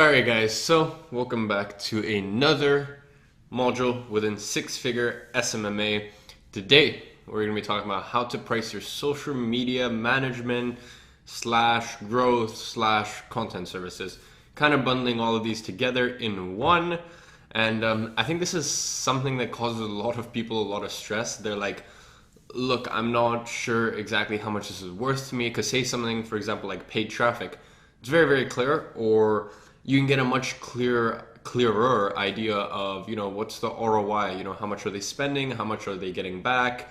Alright guys, so welcome back to another module within Six Figure SMMA. Today we're going to be talking about how to price your social media management slash growth slash content services. Kind of bundling all of these together in one. And I think this is something that causes a lot of people a lot of stress. They're like, look, I'm not sure exactly how much this is worth to me. Because say something, for example, like paid traffic. It's very, very clear, or you can get a much clearer idea of, what's the ROI, how much are they spending, how much are they getting back.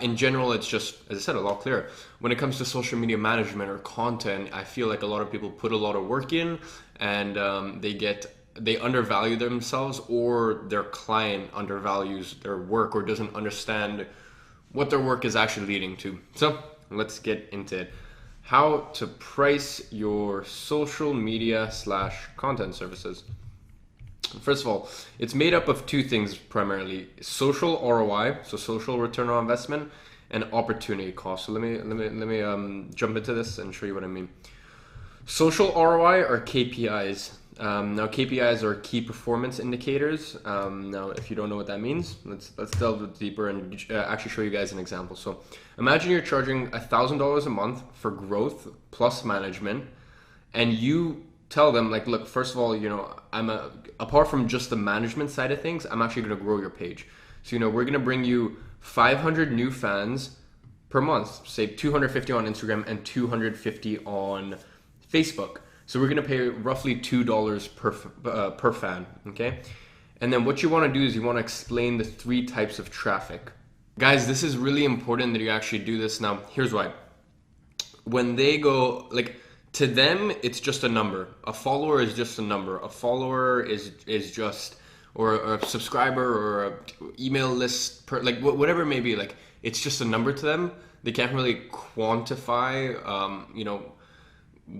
In general, it's just, as I said, a lot clearer. When it comes to social media management or content, I feel like a lot of people put a lot of work in, and they undervalue themselves, or their client undervalues their work or doesn't understand what their work is actually leading to. So let's get into it. How to price your social media slash content services. First of all, it's made up of two things primarily: social ROI, so social return on investment, and opportunity cost. So let me jump into this and show you what I mean. Social ROI are KPIs. Now KPIs are key performance indicators. Now, if you don't know what that means, let's delve a bit deeper and actually show you guys an example. So imagine you're charging $1,000 a month for growth plus management, and you tell them like, look, first of all, apart from just the management side of things, I'm actually going to grow your page. So we're going to bring you 500 new fans per month, say 250 on Instagram and 250 on Facebook. So we're going to pay roughly $2 per fan, okay? And then what you want to do is you want to explain the three types of traffic. Guys, this is really important that you actually do this. Now, here's why. When they go, to them, it's just a number. A follower is just a number. A follower is just, or a subscriber or a email list, whatever it may be. It's just a number to them. They can't really quantify,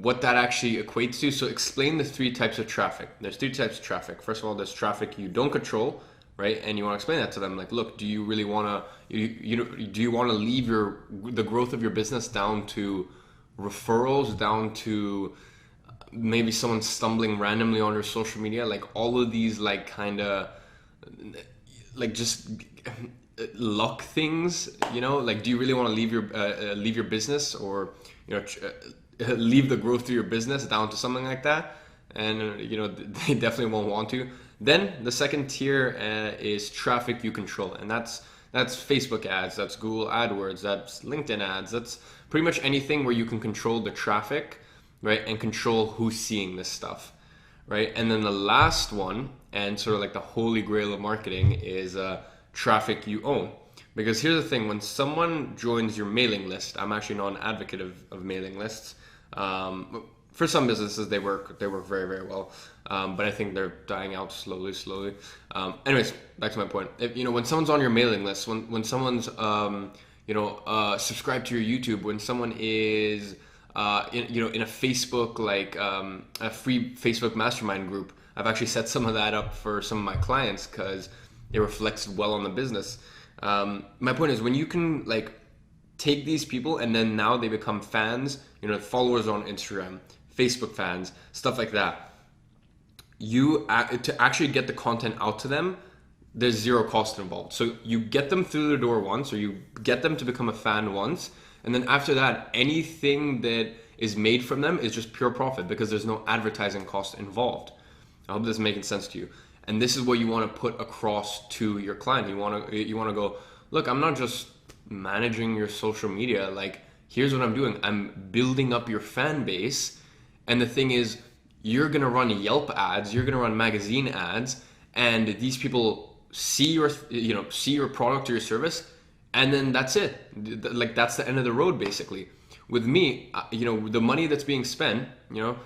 what that actually equates to. So explain the three types of traffic. There's three types of traffic. First of all, there's traffic you don't control, right? And you want to explain that to them. Like, look, do you really want to, do you want to leave the growth of your business down to referrals, down to maybe someone stumbling randomly on your social media? Like all of these, just luck things, do you really want to leave your business, or, leave the growth of your business down to something like that? And they definitely won't want to. Then the second tier is traffic you control, and that's Facebook ads, that's Google AdWords, that's LinkedIn ads, that's pretty much anything where you can control the traffic, right, and control who's seeing this stuff, right? And then the last one, and sort of like the holy grail of marketing, is traffic you own. Because here's the thing: when someone joins your mailing list, I'm actually not an advocate of mailing lists. For some businesses, they work very, very well, but I think they're dying out slowly. Anyways, back to my point. When someone's on your mailing list, when someone's subscribed to your YouTube, when someone is in a Facebook, a free Facebook mastermind group. I've actually set some of that up for some of my clients because it reflects well on the business. My point is, when you can take these people and then now they become fans, followers on Instagram, Facebook fans, stuff like that, to actually get the content out to them, there's zero cost involved. So you get them through the door once, or you get them to become a fan once, and then after that, anything that is made from them is just pure profit because there's no advertising cost involved. I hope this is making sense to you. And this is what you want to put across to your client. You want to go, look, I'm not just managing your social media. Here's what I'm doing. I'm building up your fan base. And the thing is, you're going to run Yelp ads, you're going to run magazine ads, and these people see your product or your service, and then that's it. That's the end of the road, basically. With me, the money that's being spent,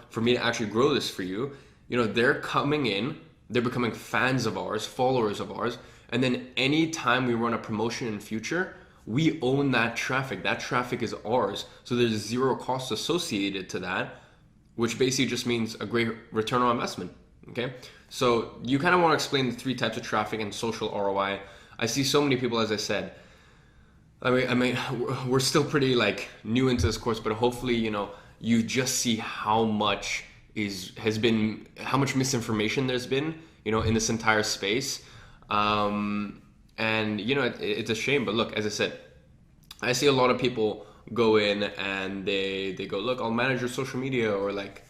for me to actually grow this for you, they're coming in, they're becoming fans of ours, followers of ours, and then anytime we run a promotion in the future, we own that traffic. That traffic is ours. So there's zero cost associated to that, which basically just means a great return on investment. Okay, so you kind of want to explain the three types of traffic and social ROI. I see so many people, as I said, we're still pretty new into this course, but hopefully, you just see how much has been how much misinformation there's been, in this entire space. And it's a shame. But look, as I said, I see a lot of people go in and they go, look, I'll manage your social media, or like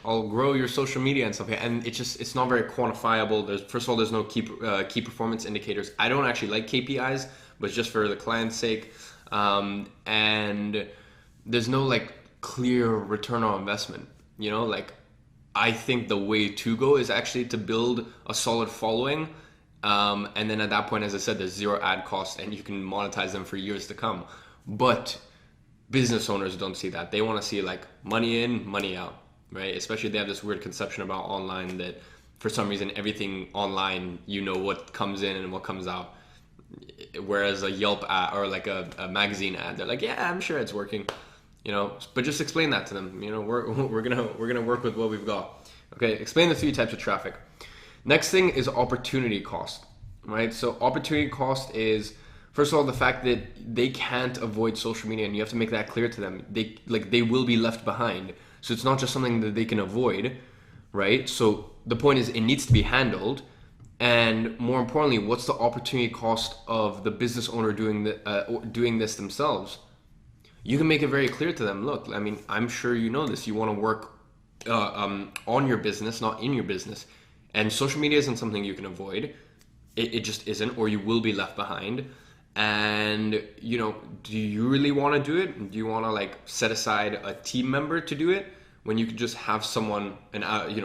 I'll grow your social media and stuff. And it's not very quantifiable. First of all, there's no key performance indicators. I don't actually like KPIs, but just for the client's sake. And there's no like clear return on investment. Like I think the way to go is actually to build a solid following. And then at that point, as I said, there's zero ad cost and you can monetize them for years to come. But business owners don't see that. They want to see like money in, money out, right? Especially they have this weird conception about online that for some reason everything online, what comes in and what comes out. Whereas a Yelp ad or like a magazine ad, they're like, yeah, I'm sure it's working, but just explain that to them. We're gonna work with what we've got. Okay, explain the 3 types of traffic. Next thing is opportunity cost, right? So opportunity cost is, first of all, the fact that they can't avoid social media, and you have to make that clear to them. They will be left behind. So it's not just something that they can avoid, right? So the point is it needs to be handled. And more importantly, what's the opportunity cost of the business owner doing this themselves? You can make it very clear to them. Look, I mean, I'm sure you know this. You want to work on your business, not in your business. And social media isn't something you can avoid. It just isn't, or you will be left behind. And, do you really want to do it? Do you want to like set aside a team member to do it when you could just have someone,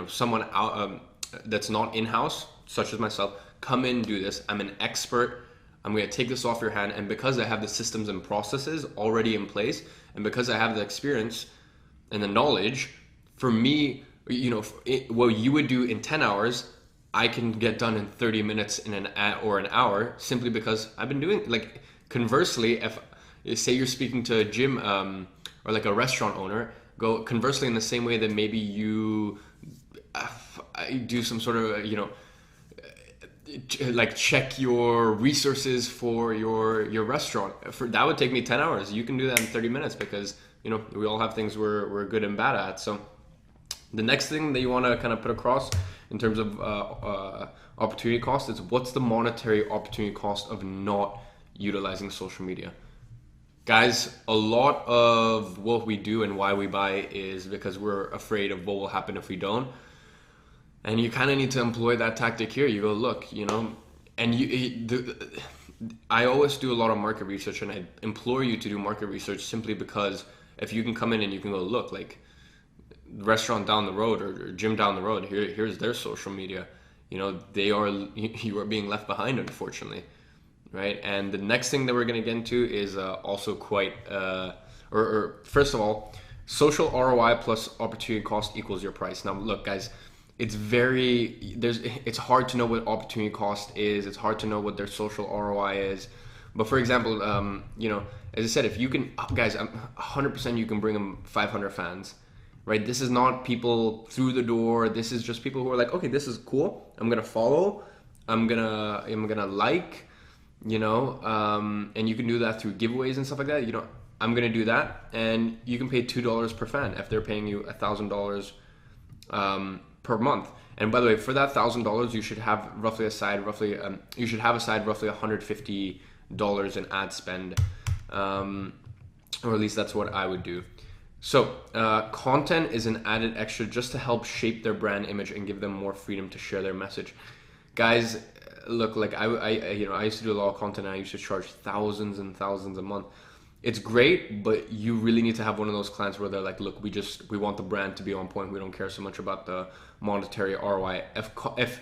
someone out that's not in-house, such as myself, come in and do this. I'm an expert. I'm going to take this off your hand. And because I have the systems and processes already in place, and because I have the experience and the knowledge, for me, what you would do in 10 hours, I can get done in 30 minutes in an hour, simply because I've been doing, like, conversely, if say you're speaking to a gym or like a restaurant owner, go conversely in the same way that maybe you do some sort of, like check your resources for your restaurant. That would take me 10 hours. You can do that in 30 minutes because, we all have things we're good and bad at. So the next thing that you want to kind of put across in terms of opportunity cost is what's the monetary opportunity cost of not utilizing social media. Guys, a lot of what we do and why we buy is because we're afraid of what will happen if we don't. And you kind of need to employ that tactic here. You go, look, and I always do a lot of market research, and I implore you to do market research simply because if you can come in and you can go, look, like restaurant down the road or gym down the road, here's their social media. You are being left behind, unfortunately, right? And the next thing that we're going to get into is also quite, first of all, social ROI plus opportunity cost equals your price. Now, look, guys. It's hard to know what opportunity cost is. It's hard to know what their social ROI is. But for example, as I said, if you can, guys, 100% you can bring them 500 fans, right? This is not people through the door. This is just people who are like, okay, this is cool. I'm gonna follow. I'm gonna like, and you can do that through giveaways and stuff like that. I'm gonna do that, and you can pay $2 per fan if they're paying you $1,000. Per month. And by the way, for that $1,000, you should have aside roughly $150 in ad spend, or at least that's what I would do. So content is an added extra just to help shape their brand image and give them more freedom to share their message. Guys, look, like I used to do a lot of content, and I used to charge thousands and thousands a month. It's great, but you really need to have one of those clients where they're like, look, we want the brand to be on point. We don't care so much about the monetary ROI. If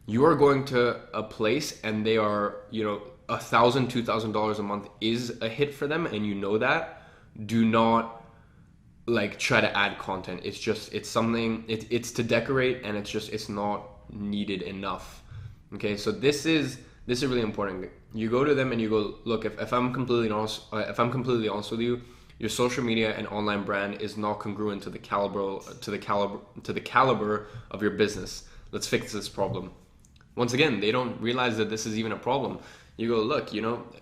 you are going to a place and they are, $1,000, $2,000 a month is a hit for them, and that, do not like try to add content. It's something, it's to decorate, and it's not needed enough. Okay, so this is really important. You go to them and you go, look, if I'm completely honest with you, your social media and online brand is not congruent to the caliber of your business. Let's fix this problem. Once again, they don't realize that this is even a problem. You go, look,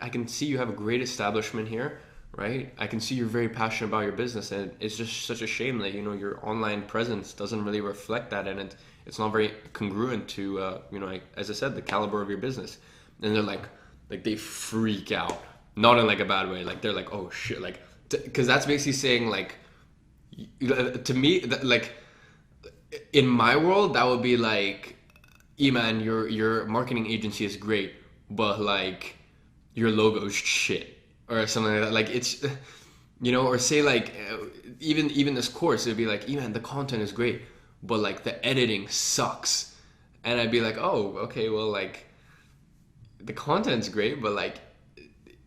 I can see you have a great establishment here, right? I can see you're very passionate about your business, and it's just such a shame that your online presence doesn't really reflect that, and it's not very congruent to like, as I said, the caliber of your business. And they're like they freak out, not in like a bad way. Like they're like, oh shit, like because that's basically saying like to me that like in my world that would be like, man, your marketing agency is great, but like your logo is shit or something like that. Like it's or say like even this course, it'd be like, man, the content is great, but like the editing sucks. And I'd be like, oh, okay, well, like the content's great, but like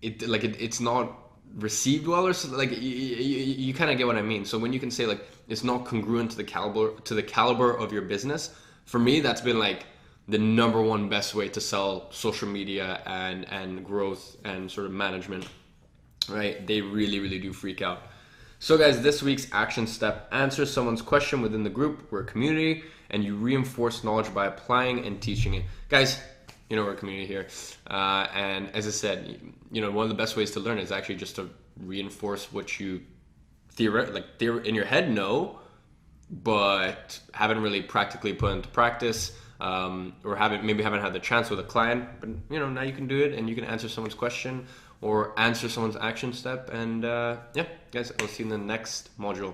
it's not received well, or so, like you kind of get what I mean. So when you can say like it's not congruent to the caliber of your business, for me that's been like the number one best way to sell social media and growth and sort of management, right? They really really do freak out. So guys, this week's action step: answer someone's question within the group. We're a community, and you reinforce knowledge by applying and teaching it. Guys, we're a community here. And as I said, one of the best ways to learn is actually just to reinforce what you in your head know, but haven't really practically put into practice, or haven't had the chance with a client. But now you can do it, and you can answer someone's question or answer someone's action step. And yeah, guys, I'll see you in the next module.